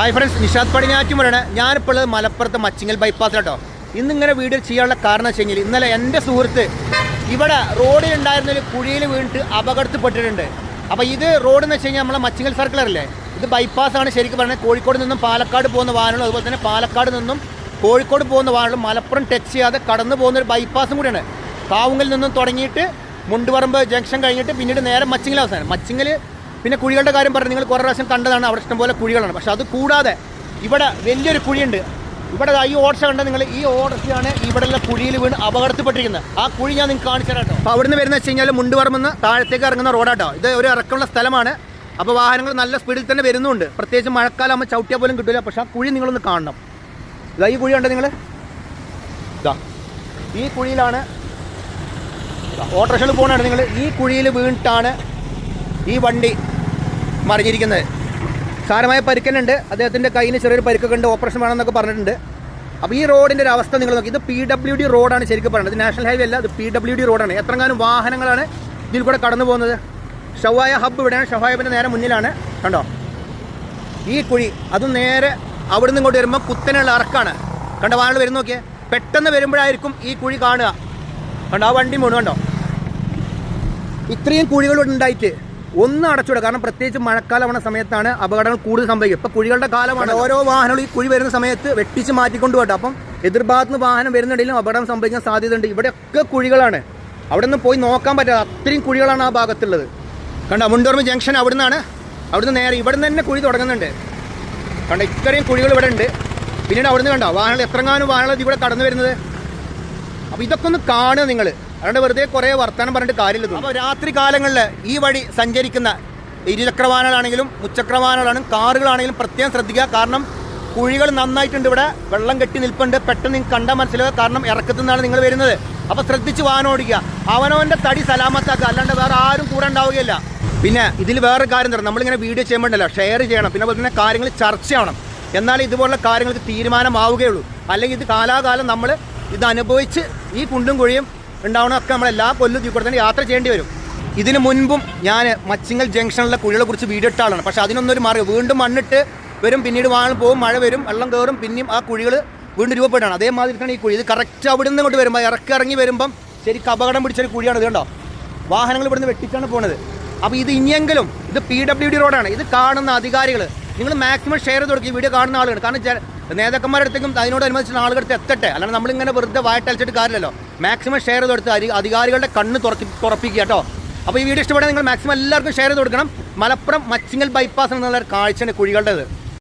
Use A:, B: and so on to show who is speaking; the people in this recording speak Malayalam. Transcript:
A: Hi friends, Nishad പടിഞ്ഞാറ്റുമുറാണ്. ഞാനിപ്പോൾ ഉള്ളത് മലപ്പുറത്ത് മച്ചിങ്ങൽ ബൈപ്പാസിലാട്ടോ. ഇന്നിങ്ങനെ വീഡിയോ ചെയ്യാനുള്ള കാരണം വെച്ച് കഴിഞ്ഞാൽ ഇന്നലെ എൻ്റെ സുഹൃത്ത് ഇവിടെ റോഡിൽ ഉണ്ടായിരുന്നൊരു കുഴിയിൽ വീണിട്ട് അപകടത്തിൽപ്പെട്ടിട്ടുണ്ട്. അപ്പോൾ ഇത് റോഡ് എന്ന് വെച്ച് കഴിഞ്ഞാൽ നമ്മളെ മച്ചിങ്ങൽ സർക്കിളല്ലേ, ഇത് ബൈപ്പാസാണ്. ശരിക്കും പറഞ്ഞാൽ കോഴിക്കോട് നിന്നും പാലക്കാട് പോകുന്ന വാഹനങ്ങളും അതുപോലെ തന്നെ പാലക്കാട് നിന്നും കോഴിക്കോട് പോകുന്ന വാഹനങ്ങളും മലപ്പുറം ടച്ച് ചെയ്യാതെ കടന്നു പോകുന്നൊരു ബൈപ്പാസും കൂടിയാണ്. കാവുങ്കൽ നിന്നും തുടങ്ങിയിട്ട് മുണ്ടുപറമ്പ് ജംഗ്ഷൻ കഴിഞ്ഞിട്ട് പിന്നീട് നേരെ മച്ചിങ്ങൽ അവസാനം. മച്ചിങ്ങൽ പിന്നെ കുഴികളുടെ കാര്യം പറഞ്ഞ് നിങ്ങൾ കുറേ പ്രാവശ്യം കണ്ടതാണ്. അവിടെ ഇഷ്ടംപോലെ കുഴികളാണ്. പക്ഷേ അത് കൂടാതെ ഇവിടെ വലിയൊരു കുഴിയുണ്ട്. ഇവിടെ ഈ ഓടർച്ച കണ്ട നിങ്ങൾ, ഈ ഓടർച്ചയാണ് ഇവിടെയുള്ള കുഴിയിൽ വീണ് അപകടത്തിൽപ്പെട്ടിരിക്കുന്നത്. ആ കുഴി ഞാൻ നിങ്ങൾക്ക് കാണിച്ചു തരാം കേട്ടോ. അപ്പോൾ അവിടെ നിന്ന് വരുന്ന വെച്ച് കഴിഞ്ഞാൽ മുണ്ടുപറമ്പെന്ന് താഴത്തേക്ക് ഇറങ്ങുന്ന റോഡാട്ടോ. ഇത് ഒരു ഇറക്കമുള്ള സ്ഥലമാണ്. അപ്പോൾ വാഹനങ്ങൾ നല്ല സ്പീഡിൽ തന്നെ വരുന്നുണ്ട്. പ്രത്യേകിച്ച് മഴക്കാലം ആകുമ്പോൾ ചവിട്ടിയാൽ പോലും കിട്ടില്ല. പക്ഷേ ആ കുഴി നിങ്ങളൊന്ന് കാണണം. ഇതാ ഈ കുഴി കണ്ടോ നിങ്ങൾ, ഇതാ ഈ കുഴിയിലാണ് ഓട്ടോറിക്ഷയിൽ പോകുന്നതാണ് നിങ്ങൾ. ഈ കുഴിയിൽ വീണിട്ടാണ് ഈ വണ്ടി മറിഞ്ഞിരിക്കുന്നത്. സാരമായ പരിക്കനുണ്ട്. അദ്ദേഹത്തിൻ്റെ കയ്യിന് ചെറിയൊരു പരിക്കൊക്കെ ഉണ്ട്. ഓപ്പറേഷൻ വേണമെന്നൊക്കെ പറഞ്ഞിട്ടുണ്ട്. അപ്പോൾ ഈ റോഡിൻ്റെ ഒരു അവസ്ഥ നിങ്ങൾ നോക്കി. ഇത് PWD റോഡാണ് ശരിക്കും പറയുന്നത്. ഇത് നാഷണൽ ഹൈവേ അല്ല, ഇത് PWD റോഡാണ്. എത്രങ്ങാനും വാഹനങ്ങളാണ് ഇതിൽ കൂടെ കടന്നു പോകുന്നത്. ഷവായ ഹബ്ബ് ഇവിടെയാണ്. ഷവായ ഹബ്ബിൻ്റെ നേരെ മുന്നിലാണ് കണ്ടോ ഈ കുഴി. അതും നേരെ അവിടെ നിന്ന് ഇങ്ങോട്ട് വരുമ്പോൾ കുത്തനെയുള്ള ഇറക്കാണ്. കണ്ടോ വാഹനങ്ങൾ വരുന്ന നോക്കിയേ. പെട്ടെന്ന് വരുമ്പോഴായിരിക്കും ഈ കുഴി കാണുക. കണ്ടോ ആ വണ്ടി മുഴുവൻ കണ്ടോ. ഇത്രയും കുഴികൾ ഉണ്ടായിട്ട് ഒന്ന് അടച്ചുവിടുക. കാരണം പ്രത്യേകിച്ച് മഴക്കാലമാണ സമയത്താണ് അപകടങ്ങൾ കൂടുതൽ സംഭവിക്കുക. ഇപ്പോൾ കുഴികളുടെ കാലമാണ്. ഓരോ വാഹനങ്ങളും ഈ കുഴി വരുന്ന സമയത്ത് വെട്ടിച്ച് മാറ്റിക്കൊണ്ട് പോകട്ടെ. അപ്പം എതിർഭാഗത്ത് നിന്ന് വാഹനം വരുന്നുണ്ടെങ്കിലും അപകടം സംഭവിക്കാൻ സാധ്യതയുണ്ട്. ഇവിടെയൊക്കെ കുഴികളാണ്. അവിടെ നിന്ന് പോയി നോക്കാൻ പറ്റാതെ അത്രയും കുഴികളാണ് ആ ഭാഗത്തുള്ളത്. കണ്ടോ മുണ്ടോർമ ജംഗ്ഷൻ അവിടെ നിന്ന് നേരെ ഇവിടെ നിന്ന് തന്നെ കുഴി തുടങ്ങുന്നുണ്ട്. കണ്ടോ ഇത്രയും കുഴികൾ ഇവിടെ ഉണ്ട്. പിന്നീട് അവിടെ നിന്ന് കണ്ടോ വാഹനങ്ങൾ എത്രങ്ങാനും വാഹനങ്ങൾ ഇവിടെ കടന്നു വരുന്നത്. അപ്പോൾ ഇതൊക്കെ ഒന്ന് കാണുക നിങ്ങൾ. അതുകൊണ്ട് വെറുതെ കുറേ വർത്തമാനം പറഞ്ഞിട്ട് കാര്യമില്ല. അപ്പോൾ രാത്രി കാലങ്ങളിൽ ഈ വഴി സഞ്ചരിക്കുന്ന ഇരുചക്രവാഹനങ്ങളാണെങ്കിലും മുച്ചക്രവാഹനങ്ങളാണെങ്കിലും കാറുകളാണെങ്കിലും പ്രത്യേകം ശ്രദ്ധിക്കുക. കാരണം കുഴികൾ നന്നായിട്ടുണ്ട്. ഇവിടെ വെള്ളം കെട്ടി നിൽപ്പുണ്ട്. പെട്ടെന്ന് നിങ്ങൾക്ക് കണ്ടാൽ മനസ്സിലാക്കുക. കാരണം ഇറക്കത്തു നിന്നാണ് നിങ്ങൾ വരുന്നത്. അപ്പോൾ ശ്രദ്ധിച്ച് വാഹനം ഓടിക്കുക. അവനവൻ്റെ തടി സലാമത്താക്കുക. അല്ലാണ്ട് വേറെ ആരും കൂടെ ഉണ്ടാവുകയില്ല. പിന്നെ ഇതിൽ വേറെ കാര്യം തരാം. നമ്മളിങ്ങനെ വീഡിയോ ചെയ്യുമ്പോഴല്ല ഷെയർ ചെയ്യണം. പിന്നെ അതുപോലെ തന്നെ കാര്യങ്ങൾ ചർച്ച ചെയ്യണം. എന്നാലേ ഇതുപോലുള്ള കാര്യങ്ങൾക്ക് തീരുമാനമാവുകയുള്ളൂ. അല്ലെങ്കിൽ ഇത് കാലാകാലം നമ്മൾ ഇത് അനുഭവിച്ച് ഈ കുണ്ടും കുഴിയും ഉണ്ടാവണമൊക്കെ നമ്മളെല്ലാ കൊല്ലം കൂടെ തന്നെ യാത്ര ചെയ്യേണ്ടി വരും. ഇതിന് മുൻപും ഞാൻ മച്ചിങ്ങൽ ജംഗ്ഷനിലെ കുഴികളെ കുറിച്ച് വീഡിയോ ഇട്ട ആളാണ്. പക്ഷേ അതിനൊന്നൊരു മാർഗ്ഗം വീണ്ടും മണ്ണിട്ട് വരും. പിന്നീട് വാഹനം പോകും, മഴ വരും, വെള്ളം കയറും, പിന്നെയും ആ കുഴികൾ വീണ്ടും രൂപപ്പെട്ടാണ്. അതേമാതിരിക്കാണ് ഈ കുഴി. ഇത് കറക്റ്റ് അവിടെ നിന്ന് ഇങ്ങോട്ട് വരുമ്പോൾ ഇറങ്ങി വരുമ്പം ശരിക്കും അപകടം പിടിച്ചൊരു കുഴിയാണ്. ഇത് കണ്ടോ വാഹനങ്ങൾ ഇവിടുന്ന് വെട്ടിച്ചാണ് പോകുന്നത്. അപ്പോൾ ഇത് ഇനിയെങ്കിലും ഇത് PWD റോഡാണ്. ഇത് കാണുന്ന അധികാരികൾ നിങ്ങൾ മാക്സിമം ഷെയർ ചെയ്ത് കൊടുക്കുക. ഈ വീഡിയോ കാണുന്ന ആളുകൾ. കാരണം നേതാക്കന്മാരുടെ അടുത്തേക്കും അതിനോടനുബന്ധിച്ചുള്ള ആളുകളുടെ എത്തട്ടെ. അല്ലാണ്ട് നമ്മളിങ്ങനെ വെറുതെ വായട്ടലിച്ചിട്ട് കാര്യമല്ലോ. മാക്സിമം ഷെയർ ചെയ്ത് കൊടുത്ത് അധികാരികളുടെ കണ്ണ് തുറപ്പിക്കുക കേട്ടോ. അപ്പോൾ ഈ വീഡിയോ ഇഷ്ടപ്പെടാൻ നിങ്ങൾ മാക്സിമം എല്ലാവർക്കും ഷെയർ ചെയ്ത് കൊടുക്കണം. മലപ്പുറം മച്ചിങ്ങൽ ബൈപ്പാസ് എന്നുള്ള കാഴ്ചയാണ് കുഴികളുടേത്.